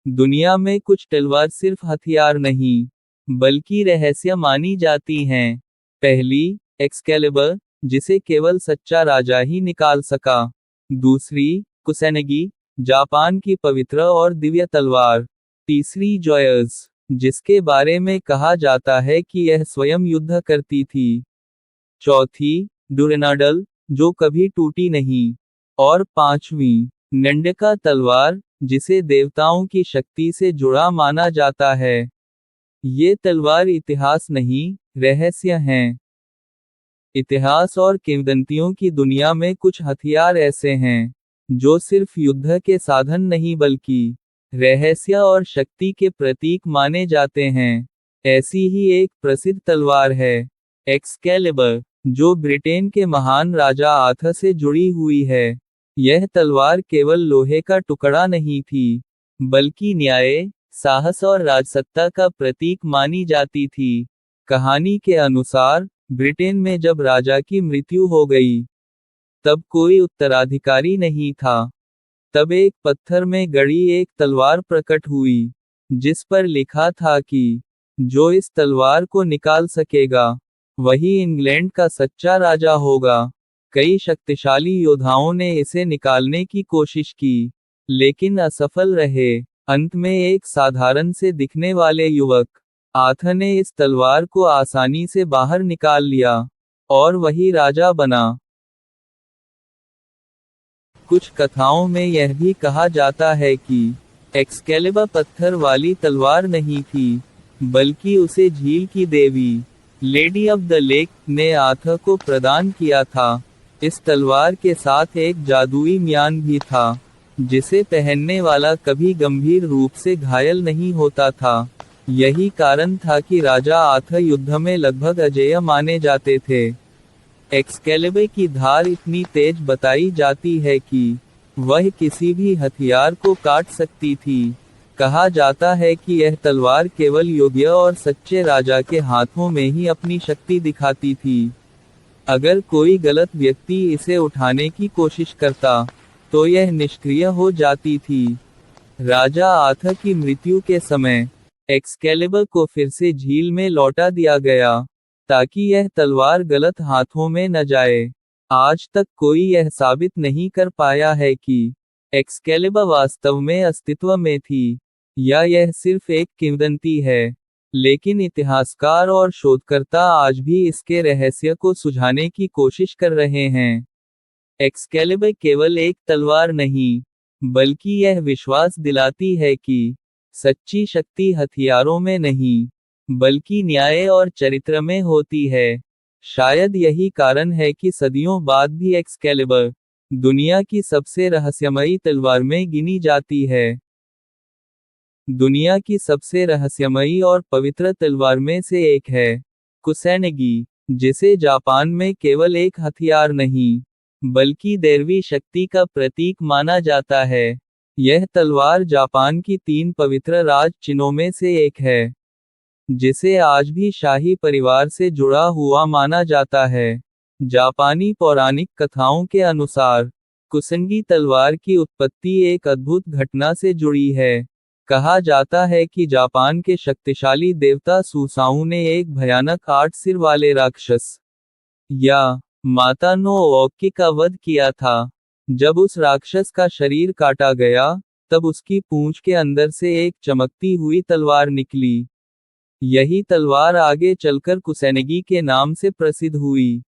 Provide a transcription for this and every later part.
दुनिया में कुछ तलवार सिर्फ हथियार नहीं, बल्कि रहस्य मानी जाती हैं। पहली, एक्सकैलिबर, जिसे केवल सच्चा राजा ही निकाल सका। दूसरी, कुसेनेगी, जापान की पवित्र और दिव्य तलवार। तीसरी, जॉयर्स, जिसके बारे में कहा जाता है कि यह स्वयं युद्ध करती थी। चौथी, डुरेनाडल, जो कभी टूटी नहीं। और पांचवी, नंडका तलवार, जिसे देवताओं की शक्ति से जुड़ा माना जाता है। ये तलवार इतिहास नहीं, रहस्य हैं। इतिहास और किंवदंतियों की दुनिया में कुछ हथियार ऐसे हैं जो सिर्फ युद्ध के साधन नहीं बल्कि रहस्य और शक्ति के प्रतीक माने जाते हैं। ऐसी ही एक प्रसिद्ध तलवार है एक्सकैलिबर, जो ब्रिटेन के महान राजा आर्थर से जुड़ी हुई है। यह तलवार केवल लोहे का टुकड़ा नहीं थी, बल्कि न्याय, साहस और राजसत्ता का प्रतीक मानी जाती थी। कहानी के अनुसार, ब्रिटेन में जब राजा की मृत्यु हो गई, तब कोई उत्तराधिकारी नहीं था। तब एक पत्थर में गड़ी एक तलवार प्रकट हुई, जिस पर लिखा था कि जो इस तलवार को निकाल सकेगा, वही इंग्लैंड का सच्चा राजा होगा। कई शक्तिशाली योद्धाओं ने इसे निकालने की कोशिश की, लेकिन असफल रहे। अंत में एक साधारण से दिखने वाले युवक आर्थर ने इस तलवार को आसानी से बाहर निकाल लिया, और वही राजा बना। कुछ कथाओं में यह भी कहा जाता है कि एक्सकैलिबर पत्थर वाली तलवार नहीं थी, बल्कि उसे झील की देवी, लेडी ऑफ द लेक, ने आर्थर को प्रदान किया था। इस तलवार के साथ एक जादुई म्यान भी था, जिसे पहनने वाला कभी गंभीर रूप से घायल नहीं होता था। यही कारण था कि राजा आर्थर युद्ध में लगभग अजेय माने जाते थे। एक्सकैलिबर की धार इतनी तेज बताई जाती है कि वह किसी भी हथियार को काट सकती थी। कहा जाता है कि यह तलवार केवल योग्य और सच्चे राजा के हाथों में ही अपनी शक्ति दिखाती थी। अगर कोई गलत व्यक्ति इसे उठाने की कोशिश करता, तो यह निष्क्रिय हो जाती थी। राजा आर्थर की मृत्यु के समय एक्सकैलिबर को फिर से झील में लौटा दिया गया, ताकि यह तलवार गलत हाथों में न जाए। आज तक कोई यह साबित नहीं कर पाया है कि एक्सकैलिबर वास्तव में अस्तित्व में थी, या यह सिर्फ एक किंवदंती है। लेकिन इतिहासकार और शोधकर्ता आज भी इसके रहस्य को सुझाने की कोशिश कर रहे हैं। एक्सकैलिबर केवल एक तलवार नहीं, बल्कि यह विश्वास दिलाती है कि सच्ची शक्ति हथियारों में नहीं, बल्कि न्याय और चरित्र में होती है। शायद यही कारण है कि सदियों बाद भी एक्सकैलिबर दुनिया की सबसे रहस्यमयी तलवार में गिनी जाती है। दुनिया की सबसे रहस्यमयी और पवित्र तलवार में से एक है कुसेनेगी, जिसे जापान में केवल एक हथियार नहीं, बल्कि दैवी शक्ति का प्रतीक माना जाता है। यह तलवार जापान की 3 पवित्र राज चिन्हों में से एक है, जिसे आज भी शाही परिवार से जुड़ा हुआ माना जाता है। जापानी पौराणिक कथाओं के अनुसार, कुसेनेगी तलवार की उत्पत्ति एक अद्भुत घटना से जुड़ी है। कहा जाता है कि जापान के शक्तिशाली देवता सुसाऊ ने एक भयानक 8 सिर वाले राक्षस, या माता नो ओकी, का वध किया था। जब उस राक्षस का शरीर काटा गया, तब उसकी पूंछ के अंदर से एक चमकती हुई तलवार निकली। यही तलवार आगे चलकर कुसेनेगी के नाम से प्रसिद्ध हुई।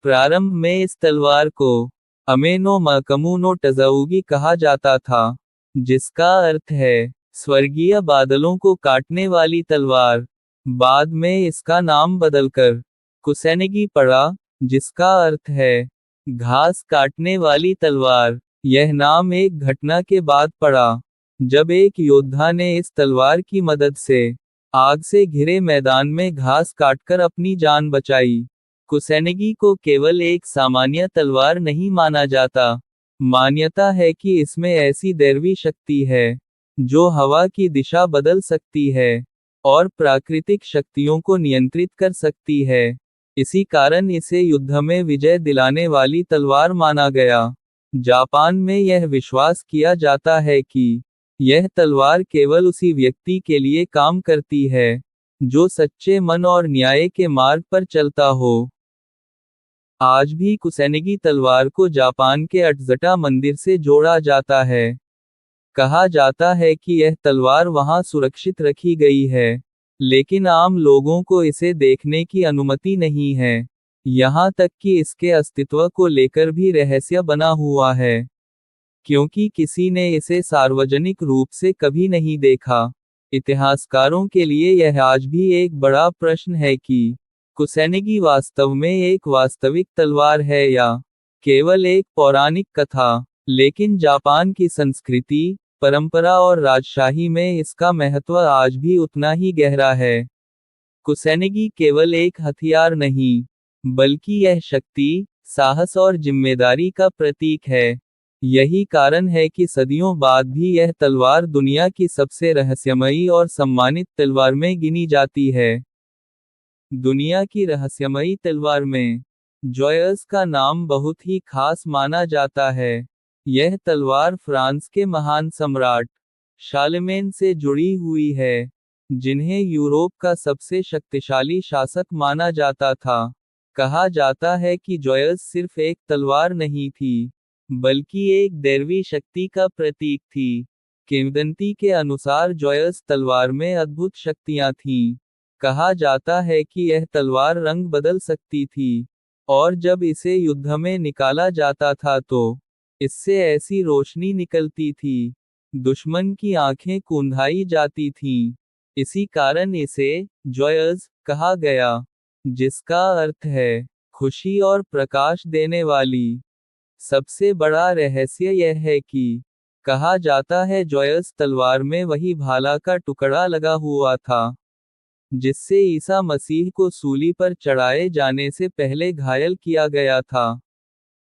प्रारंभ में इस तलवार को अमे नो मकमु नो टज़ाउगी कहा जाता था, जिसका अर्थ है स्वर्गीय बादलों को काटने वाली तलवार। बाद में इसका नाम बदलकर कुसेनेगी पड़ा, जिसका अर्थ है घास काटने वाली तलवार। यह नाम एक घटना के बाद पड़ा, जब एक योद्धा ने इस तलवार की मदद से आग से घिरे मैदान में घास काटकर अपनी जान बचाई। कुसेनेगी को केवल एक सामान्य तलवार नहीं माना जाता। मान्यता है कि इसमें ऐसी दैवी शक्ति है, जो हवा की दिशा बदल सकती है, और प्राकृतिक शक्तियों को नियंत्रित कर सकती है। इसी कारण इसे युद्ध में विजय दिलाने वाली तलवार माना गया। जापान में यह विश्वास किया जाता है कि यह तलवार केवल उसी व्यक्ति के लिए काम करती है जो सच्चे मन और न्याय के मार्ग पर चलता हो। आज भी कुसेनेगी तलवार को जापान के अटजटा मंदिर से जोड़ा जाता है। कहा जाता है कि यह तलवार वहां सुरक्षित रखी गई है, लेकिन आम लोगों को इसे देखने की अनुमति नहीं है। यहाँ तक कि इसके अस्तित्व को लेकर भी रहस्य बना हुआ है, क्योंकि किसी ने इसे सार्वजनिक रूप से कभी नहीं देखा। इतिहासकारों के लिए यह आज भी एक बड़ा प्रश्न है कि कुसेनेगी वास्तव में एक वास्तविक तलवार है या केवल एक पौराणिक कथा। लेकिन जापान की संस्कृति, परंपरा और राजशाही में इसका महत्व आज भी उतना ही गहरा है। कुसेनेगी केवल एक हथियार नहीं, बल्कि यह शक्ति, साहस और जिम्मेदारी का प्रतीक है। यही कारण है कि सदियों बाद भी यह तलवार दुनिया की सबसे रहस्यमयी और सम्मानित तलवार में गिनी जाती है। दुनिया की रहस्यमयी तलवार में जॉयस का नाम बहुत ही खास माना जाता है। यह तलवार फ्रांस के महान सम्राट शार्लेमेन से जुड़ी हुई है, जिन्हें यूरोप का सबसे शक्तिशाली शासक माना जाता था। कहा जाता है कि जॉयस सिर्फ एक तलवार नहीं थी, बल्कि एक दैवी शक्ति का प्रतीक थी। किंवदंती के अनुसार जॉयस तलवार में अद्भुत शक्तियां थीं। कहा जाता है कि यह तलवार रंग बदल सकती थी, और जब इसे युद्ध में निकाला जाता था तो इससे ऐसी रोशनी निकलती थी, दुश्मन की आंखें कुंधाई जाती थीं। इसी कारण इसे जॉयस कहा गया, जिसका अर्थ है खुशी और प्रकाश देने वाली। सबसे बड़ा रहस्य यह है कि कहा जाता है जॉयस तलवार में वही भाला का टुकड़ा लगा हुआ था, जिससे ईसा मसीह को सूली पर चढ़ाए जाने से पहले घायल किया गया था।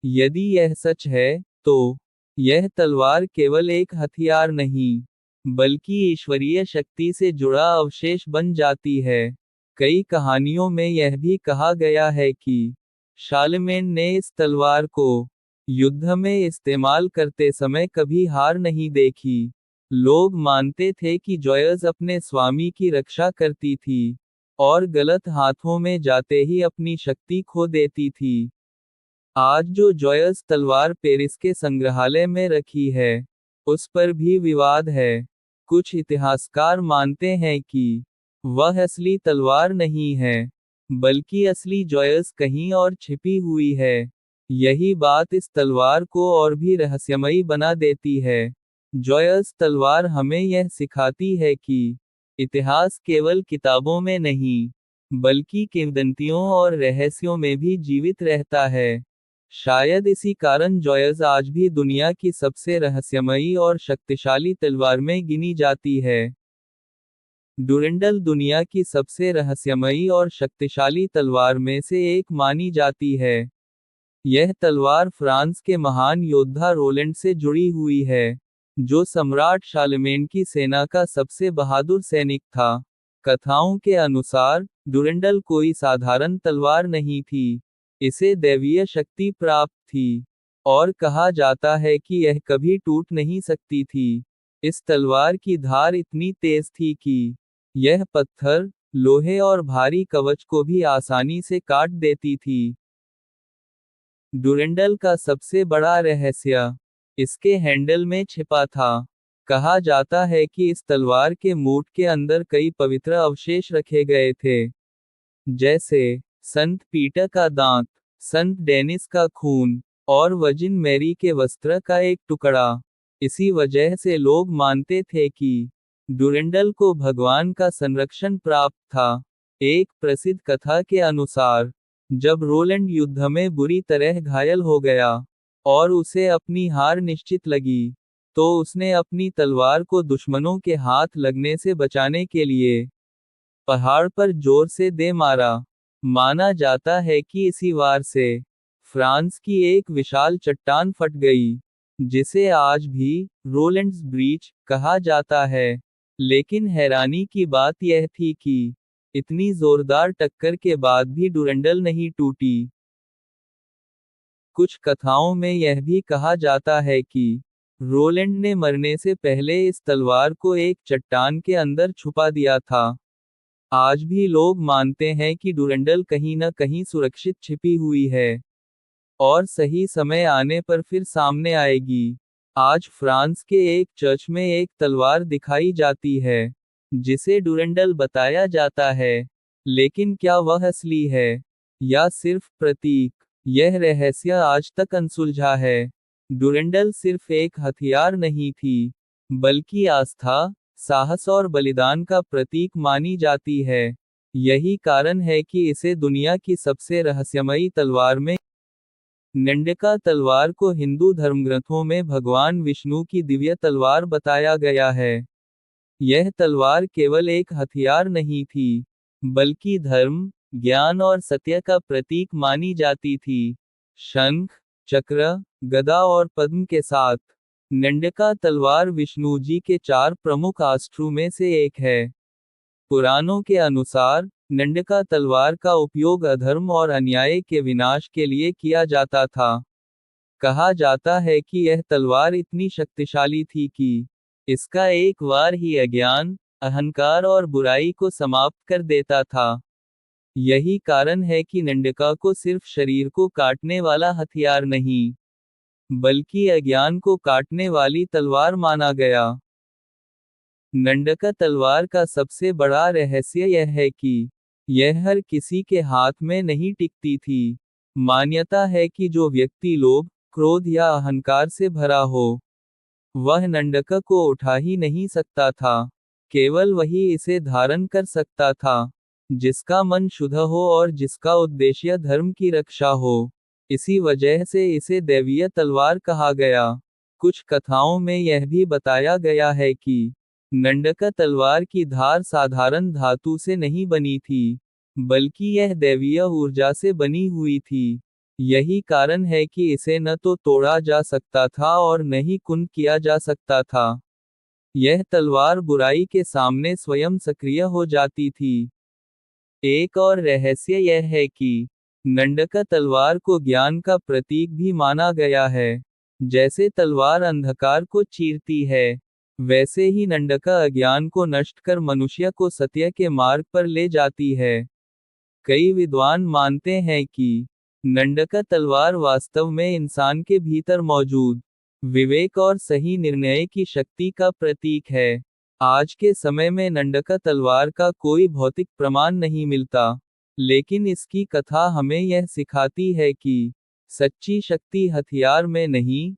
यदि यह सच है, तो यह तलवार केवल एक हथियार नहीं, बल्कि ईश्वरीय शक्ति से जुड़ा अवशेष बन जाती है। कई कहानियों में यह भी कहा गया है कि शार्लेमेन ने इस तलवार को युद्ध में इस्तेमाल करते समय कभी हार नहीं देखी। लोग मानते थे कि जॉयस अपने स्वामी की रक्षा करती थी, और गलत हाथों में जाते ही अपनी शक्ति खो देती थी। आज जो जॉयस तलवार पेरिस के संग्रहालय में रखी है, उस पर भी विवाद है। कुछ इतिहासकार मानते हैं कि वह असली तलवार नहीं है, बल्कि असली जॉयस कहीं और छिपी हुई है। यही बात इस तलवार को और भी रहस्यमयी बना देती है। जॉयस तलवार हमें यह सिखाती है कि इतिहास केवल किताबों में नहीं, बल्कि किंवदंतियों और रहस्यों में भी जीवित रहता है। शायद इसी कारण जॉयस आज भी दुनिया की सबसे रहस्यमयी और शक्तिशाली तलवार में गिनी जाती है। डुरेंडल दुनिया की सबसे रहस्यमयी और शक्तिशाली तलवार में से एक मानी जाती है। यह तलवार फ्रांस के महान योद्धा रोलैंड से जुड़ी हुई है, जो सम्राट शार्लेमेन की सेना का सबसे बहादुर सैनिक था। कथाओं के अनुसार डुरेंडल कोई साधारण तलवार नहीं थी, इसे दैवीय शक्ति प्राप्त थी, और कहा जाता है कि यह कभी टूट नहीं सकती थी। इस तलवार की धार इतनी तेज थी कि यह पत्थर, लोहे और भारी कवच को भी आसानी से काट देती थी। डुरेंडल का सबसे बड़ा रहस्य इसके हैंडल में छिपा था। कहा जाता है कि इस तलवार के मूठ के अंदर कई पवित्र अवशेष रखे गए थे, जैसे संत पीटर का दांत, संत डेनिस का खून, और वर्जिन मैरी के वस्त्र का एक टुकड़ा। इसी वजह से लोग मानते थे कि डुरेंडल को भगवान का संरक्षण प्राप्त था। एक प्रसिद्ध कथा के अनुसार, जब रोलैंड युद्ध में बुरी तरह घायल हो गया और उसे अपनी हार निश्चित लगी, तो उसने अपनी तलवार को दुश्मनों के हाथ लगने से बचाने के लिए पहाड़ पर जोर से दे मारा। माना जाता है कि इसी वार से फ्रांस की एक विशाल चट्टान फट गई, जिसे आज भी रोलैंड्स ब्रीच कहा जाता है। लेकिन हैरानी की बात यह थी कि इतनी जोरदार टक्कर के बाद भी डुरेंडल नहीं टूटी। कुछ कथाओं में यह भी कहा जाता है कि रोलैंड ने मरने से पहले इस तलवार को एक चट्टान के अंदर छुपा दिया था। आज भी लोग मानते हैं कि डुरंडल कहीं न कहीं सुरक्षित छिपी हुई है और सही समय आने पर फिर सामने आएगी। आज फ्रांस के एक चर्च में एक तलवार दिखाई जाती है जिसे डुरंडल बताया जाता है, लेकिन क्या वह असली है या सिर्फ प्रतीक? यह रहस्य आज तक अनसुलझा है। डुरंडल सिर्फ एक हथियार नहीं थी, बल्कि आस्था, साहस और बलिदान का प्रतीक मानी जाती है। यही कारण है कि इसे दुनिया की सबसे रहस्यमयी तलवार में नंडका तलवार को हिंदू धर्मग्रंथों में भगवान विष्णु की दिव्य तलवार बताया गया है। यह तलवार केवल एक हथियार नहीं थी, बल्कि धर्म, ज्ञान और सत्य का प्रतीक मानी जाती थी। शंख, चक्र, गदा और पद्म के साथ नंडका तलवार विष्णु जी के 4 प्रमुख अस्त्रों में से एक है। पुराणों के अनुसार नंडका तलवार का उपयोग अधर्म और अन्याय के विनाश के लिए किया जाता था। कहा जाता है कि यह तलवार इतनी शक्तिशाली थी कि इसका एक वार ही अज्ञान, अहंकार और बुराई को समाप्त कर देता था। यही कारण है कि नंडका को सिर्फ शरीर को काटने वाला हथियार नहीं, बल्कि अज्ञान को काटने वाली तलवार माना गया। नंडका तलवार का सबसे बड़ा रहस्य यह है कि यह हर किसी के हाथ में नहीं टिकती थी। मान्यता है कि जो व्यक्ति लोभ, क्रोध या अहंकार से भरा हो, वह नंडका को उठा ही नहीं सकता था। केवल वही इसे धारण कर सकता था, जिसका मन शुद्ध हो और जिसका उद्देश्य धर्म की रक्षा हो। इसी वजह से इसे दैवीय तलवार कहा गया। कुछ कथाओं में यह भी बताया गया है कि नंडका तलवार की धार साधारण धातु से नहीं बनी थी, बल्कि यह दैवीय ऊर्जा से बनी हुई थी। यही कारण है कि इसे न तो तोड़ा जा सकता था और न ही कुंद किया जा सकता था। यह तलवार बुराई के सामने स्वयं सक्रिय हो जाती थी। एक और रहस्य यह है कि नंडका तलवार को ज्ञान का प्रतीक भी माना गया है। जैसे तलवार अंधकार को चीरती है, वैसे ही नंडका अज्ञान को नष्ट कर मनुष्य को सत्य के मार्ग पर ले जाती है। कई विद्वान मानते हैं कि नंडका तलवार वास्तव में इंसान के भीतर मौजूद विवेक और सही निर्णय की शक्ति का प्रतीक है। आज के समय में नंडका तलवार का कोई भौतिक प्रमाण नहीं मिलता, लेकिन इसकी कथा हमें यह सिखाती है कि सच्ची शक्ति हथियार में नहीं,